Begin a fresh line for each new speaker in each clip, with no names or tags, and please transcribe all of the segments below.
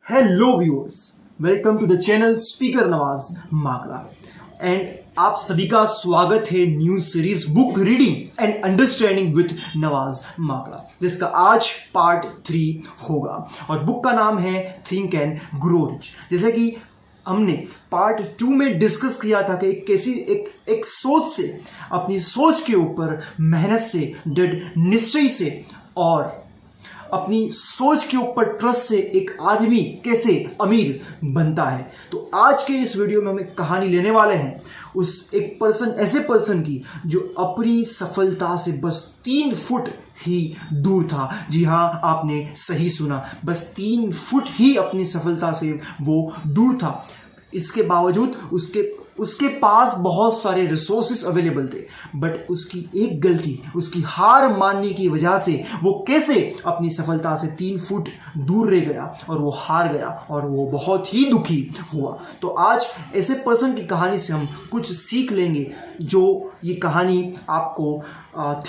Hello viewers, welcome to the channel speaker Nawaz Makda and आप सभी का स्वागत है new series book reading and understanding with Nawaz Makda, जिसका आज पार्ट 3 होगा और बुक का नाम है थिंक एंड ग्रो रिच। जैसे कि हमने पार्ट 2 में डिस्कस किया था कि एक सोच से, अपनी सोच के ऊपर मेहनत से, दृढ़ निश्चय से और अपनी सोच के ऊपर ट्रस्ट से एक आदमी कैसे अमीर बनता है। तो आज के इस वीडियो में हम एक कहानी लेने वाले हैं उस ऐसे पर्सन की जो अपनी सफलता से बस 3 फुट ही दूर था। जी हाँ, आपने सही सुना, बस 3 फुट ही अपनी सफलता से वो दूर था। इसके बावजूद उसके पास बहुत सारे रिसोर्सेस अवेलेबल थे, बट उसकी एक गलती, उसकी हार मानने की वजह से वो कैसे अपनी सफलता से 3 फुट दूर रह गया और वो हार गया और वो बहुत ही दुखी हुआ। तो आज ऐसे पर्सन की कहानी से हम कुछ सीख लेंगे, जो ये कहानी आपको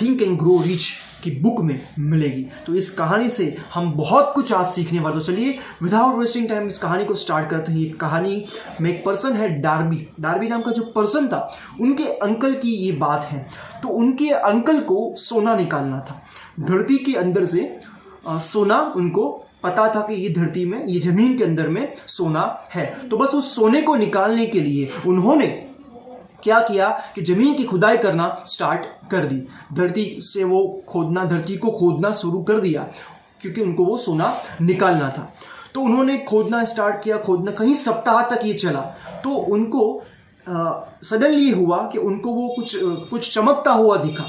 थिंक एंड ग्रो रिच की बुक में मिलेगी। तो इस कहानी से हम बहुत कुछ आज सीखने वाले। तो चलिए विदाउट वेस्टिंग टाइम इस कहानी को स्टार्ट करते हैं। ये कहानी में एक पर्सन है डार्बी नाम का जो पर्सन था, उनके अंकल की ये बात है। तो उनके अंकल को सोना निकालना था धरती के अंदर से। सोना उनको पता था कि ये धरती में, ये जमीन के अंदर में सोना है। तो बस उस सोने को निकालने के लिए उन्होंने क्या किया कि जमीन की खुदाई करना स्टार्ट कर दी। धरती को खोदना शुरू कर दिया, क्योंकि उनको वो सोना निकालना था। तो उन्होंने खोदना स्टार्ट किया, खोदना कई सप्ताह तक ये चला। तो उनको सडनली हुआ कि उनको वो कुछ चमकता हुआ दिखा,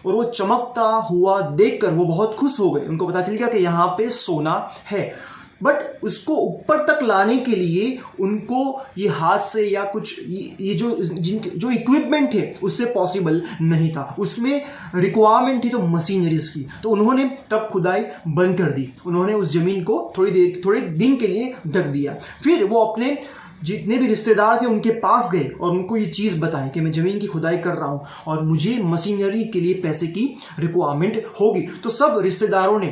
और वो चमकता हुआ देखकर वो बहुत खुश हो गए। उनको पता चल गया कि यहाँ पे सोना है, बट उसको ऊपर तक लाने के लिए उनको ये हाथ से या कुछ ये जो इक्विपमेंट है उससे पॉसिबल नहीं था। उसमें रिक्वायरमेंट थी तो मशीनरीज की। तो उन्होंने तब खुदाई बंद कर दी। उन्होंने उस जमीन को थोड़े दिन के लिए ढक दिया। फिर वो अपने जितने भी रिश्तेदार थे उनके पास गए और उनको ये चीज़ बताई कि मैं ज़मीन की खुदाई कर रहा हूँ और मुझे मशीनरी के लिए पैसे की रिक्वायरमेंट होगी। तो सब रिश्तेदारों ने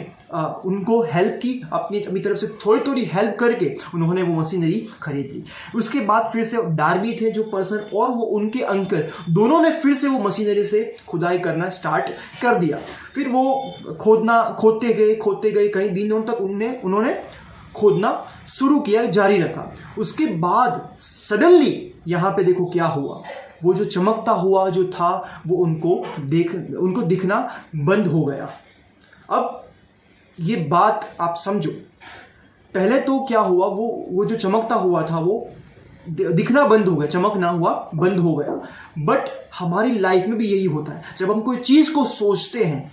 उनको हेल्प की, अपनी तरफ से थोड़ी हेल्प करके उन्होंने वो मशीनरी खरीद ली। उसके बाद फिर से डार्बी थे जो पर्सन, और वो उनके अंकल, दोनों ने फिर से वो मशीनरी से खुदाई करना स्टार्ट कर दिया। फिर वो खोदते गए कई दिनों तक उन्होंने खोदना शुरू किया, जारी रखा। उसके बाद सडनली यहाँ पे देखो क्या हुआ। वो जो चमकता हुआ जो था वो उनको दिखना बंद हो गया। अब ये बात आप समझो, पहले तो क्या हुआ, वो जो चमकता हुआ था वो दिखना बंद हो गया, चमकना हुआ बंद हो गया। बट हमारी लाइफ में भी यही होता है। जब हम कोई चीज़ को सोचते हैं,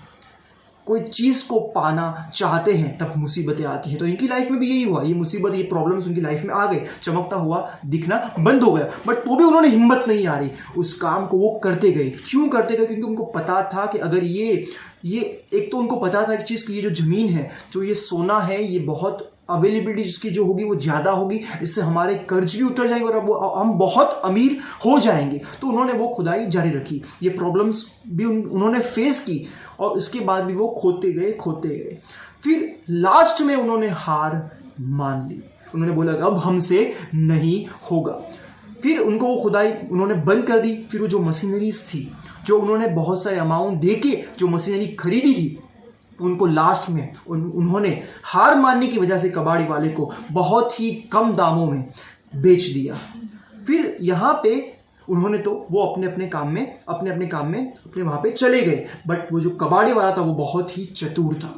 कोई चीज़ को पाना चाहते हैं, तब मुसीबतें आती हैं। तो इनकी लाइफ में भी यही हुआ। ये मुसीबत, ये प्रॉब्लम्स उनकी लाइफ में आ गए, चमकता हुआ दिखना बंद हो गया। बट तो भी उन्होंने हिम्मत नहीं हारी, उस काम को वो करते गए। क्यों करते गए? क्योंकि उनको पता था कि अगर ये एक तो उनको पता था एक चीज़ की, ये जो ज़मीन है, जो ये सोना है, ये बहुत अवेलेबिलिटी जिसकी जो होगी वो ज़्यादा होगी। इससे हमारे कर्ज भी उतर जाएंगे और अब हम बहुत अमीर हो जाएंगे। तो उन्होंने वो खुदाई जारी रखी। ये प्रॉब्लम्स भी उन्होंने फेस की और उसके बाद भी वो खोदते गए। फिर लास्ट में उन्होंने हार मान ली। उन्होंने बोला अब हमसे नहीं होगा। फिर उनको वो खुदाई उन्होंने बंद कर दी। फिर वो जो मशीनरीज थी, जो उन्होंने बहुत सारे अमाउंट देके जो मशीनरी खरीदी थी, उनको लास्ट में उन्होंने हार मानने की वजह से कबाड़ी वाले को बहुत ही कम दामों में बेच दिया। फिर यहाँ पे उन्होंने तो वो अपने काम में वहाँ पे चले गए। बट वो जो कबाड़ी वाला था वो बहुत ही चतुर था।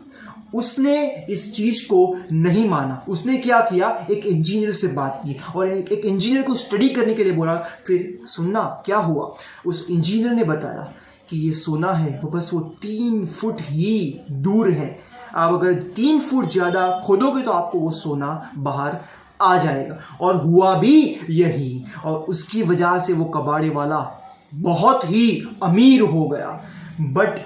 उसने इस चीज को नहीं माना। उसने क्या किया, एक इंजीनियर से बात की और एक इंजीनियर को स्टडी करने के लिए बोला। फिर सुनना क्या हुआ, उस इंजीनियर ने बताया कि ये सोना है वो बस 3 फुट ही दूर है। आप अगर 3 फुट ज़्यादा खोदोगे तो आपको वो सोना बाहर आ जाएगा। और हुआ भी यही, और उसकी वजह से वो कबाड़े वाला बहुत ही अमीर हो गया। बट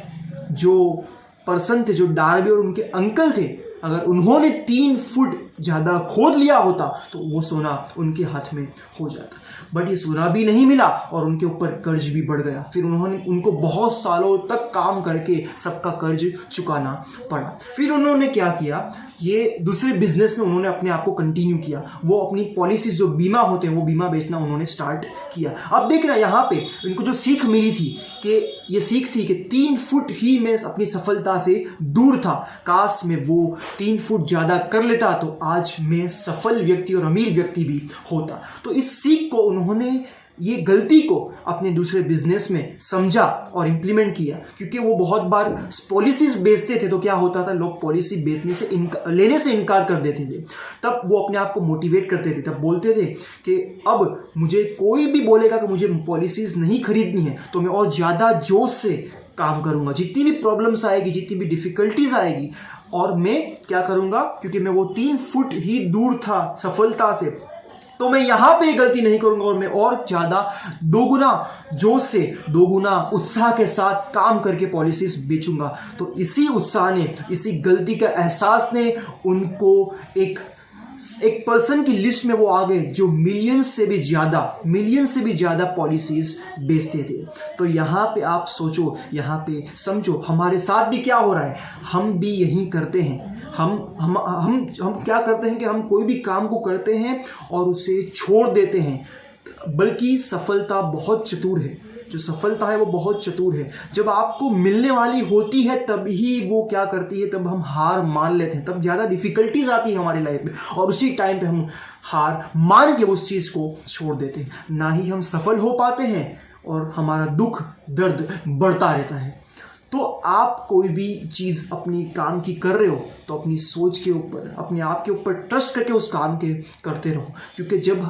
जो पर्सन थे, जो डार्बी और उनके अंकल थे, अगर उन्होंने 3 फुट ज़्यादा खोद लिया होता तो वो सोना उनके हाथ में हो जाता। बट ये सोना भी नहीं मिला और उनके ऊपर कर्ज भी बढ़ गया। फिर उनको बहुत सालों तक काम करके सबका कर्ज चुकाना पड़ा। फिर उन्होंने क्या किया, ये दूसरे बिजनेस में उन्होंने अपने आप को कंटिन्यू किया। वो अपनी पॉलिसीज जो बीमा होते हैं वो बीमा बेचना उन्होंने स्टार्ट किया। अब देख रहे हैं यहाँ पे इनको जो सीख मिली थी कि ये सीख थी कि 3 फुट ही मैं अपनी सफलता से दूर था। काश में वो 3 फुट ज़्यादा कर लेता तो आज मैं सफल व्यक्ति और अमीर व्यक्ति भी होता। तो इस सीख को उन्होंने, ये गलती को अपने दूसरे बिजनेस में समझा और इम्प्लीमेंट किया। क्योंकि वो बहुत बार पॉलिसीज बेचते थे तो क्या होता था, लोग पॉलिसी बेचने से लेने से इनकार कर देते थे। तब वो अपने आप को मोटिवेट करते थे, तब बोलते थे कि अब मुझे कोई भी बोलेगा कि मुझे पॉलिसीज नहीं खरीदनी है तो मैं और ज़्यादा जोश से काम करूँगा। जितनी भी प्रॉब्लम्स आएगी, जितनी भी डिफिकल्टीज आएगी, और मैं क्या करूँगा, क्योंकि मैं वो 3 फुट ही दूर था सफलता से, तो मैं यहां पे गलती नहीं करूंगा और मैं और ज्यादा दोगुना जोश से, दोगुना उत्साह के साथ काम करके पॉलिसीज बेचूंगा। तो इसी उत्साह ने, इसी गलती का एहसास ने उनको एक पर्सन की लिस्ट में वो आ गए जो मिलियन से भी ज्यादा पॉलिसीज बेचते थे। तो यहाँ पे आप सोचो, यहाँ पे समझो हमारे साथ भी क्या हो रहा है। हम भी यही करते हैं। हम क्या करते हैं कि हम कोई भी काम को करते हैं और उसे छोड़ देते हैं। बल्कि सफलता बहुत चतुर है, जो सफलता है वो बहुत चतुर है। जब आपको मिलने वाली होती है तब ही वो क्या करती है, तब हम हार मान लेते हैं, तब ज़्यादा डिफिकल्टीज आती है हमारी लाइफ में और उसी टाइम पे हम हार मान के उस चीज़ को छोड़ देते हैं। ना ही हम सफल हो पाते हैं और हमारा दुख दर्द बढ़ता रहता है। तो आप कोई भी चीज़ अपनी काम की कर रहे हो तो अपनी सोच के ऊपर, अपने आप के ऊपर ट्रस्ट करके उस काम के करते रहो। क्योंकि जब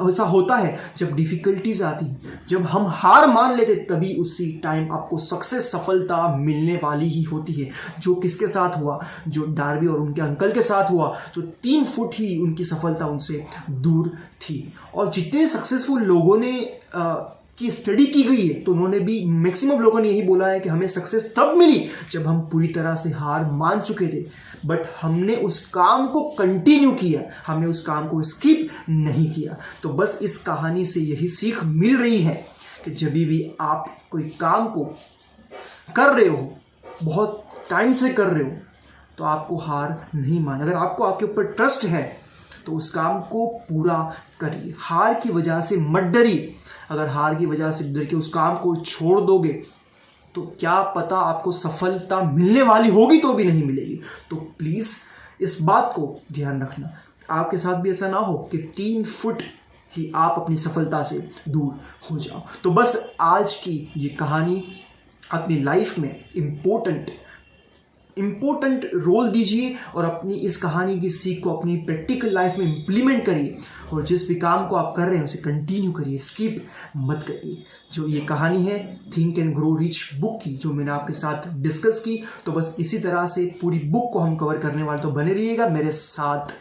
ऐसा होता है, जब डिफिकल्टीज आती, जब हम हार मान लेते, तभी उसी टाइम आपको सक्सेस, सफलता मिलने वाली ही होती है। जो किसके साथ हुआ, जो डार्बी और उनके अंकल के साथ हुआ, जो 3 फुट ही उनकी सफलता उनसे दूर थी। और जितने सक्सेसफुल लोगों ने की स्टडी की गई है तो उन्होंने भी, मैक्सिमम लोगों ने यही बोला है कि हमें सक्सेस तब मिली जब हम पूरी तरह से हार मान चुके थे, बट हमने उस काम को कंटिन्यू किया, हमने उस काम को स्किप नहीं किया। तो बस इस कहानी से यही सीख मिल रही है कि जब भी आप कोई काम को कर रहे हो, बहुत टाइम से कर रहे हो, तो आपको हार नहीं मान। अगर आपको आपके ऊपर ट्रस्ट है तो उस काम को पूरा करिए। हार की वजह से मत डरिए। अगर हार की वजह से डर के उस काम को छोड़ दोगे तो क्या पता आपको सफलता मिलने वाली होगी तो भी नहीं मिलेगी। तो प्लीज़ इस बात को ध्यान रखना, आपके साथ भी ऐसा ना हो कि 3 फुट ही आप अपनी सफलता से दूर हो जाओ। तो बस आज की ये कहानी अपनी लाइफ में इम्पोर्टेंट रोल दीजिए और अपनी इस कहानी की सीख को अपनी प्रैक्टिकल लाइफ में इम्प्लीमेंट करिए और जिस भी काम को आप कर रहे हैं उसे कंटिन्यू करिए, स्किप मत करिए। जो ये कहानी है think and grow rich book की, जो मैंने आपके साथ डिस्कस की, तो बस इसी तरह से पूरी बुक को हम कवर करने वाले। तो बने रहिएगा मेरे साथ।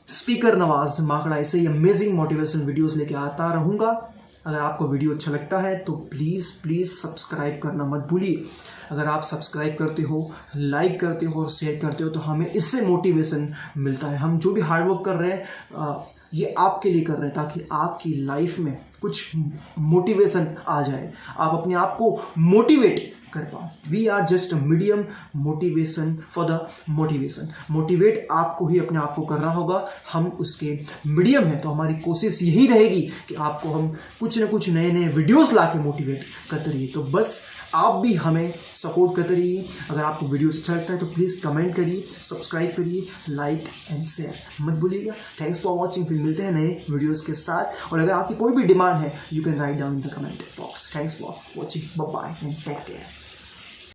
स्पीकर नवाज माकड़ा ऐसे ही अमेजिंग मोटिवेशन वीडियोस लेके आता रहूँगा। अगर आपको वीडियो अच्छा लगता है तो प्लीज़ सब्सक्राइब करना मत भूलिए। अगर आप सब्सक्राइब करते हो, लाइक करते हो और शेयर करते हो तो हमें इससे मोटिवेशन मिलता है। हम जो भी हार्डवर्क कर रहे हैं ये आपके लिए कर रहे हैं ताकि आपकी लाइफ में कुछ मोटिवेशन आ जाए, आप अपने आप को मोटिवेट कर पाओ। We are just a medium motivation for the motivation. Motivate आपको ही अपने आप को करना होगा, हम उसके मीडियम हैं। तो हमारी कोशिश यही रहेगी कि आपको हम कुछ न कुछ नए वीडियोस ला के मोटिवेट करते रहिए। तो बस आप भी हमें सपोर्ट करते रहिए। अगर आपको वीडियो अच्छा लगता है तो प्लीज़ कमेंट करिए, सब्सक्राइब करिए, लाइक एंड शेयर मत भूलिएगा। Thanks for watching. फिर मिलते हैं नए वीडियोस के साथ। और अगर आपकी कोई भी डिमांड है you can write down in the comment box. Thanks for watching, bye bye and take care.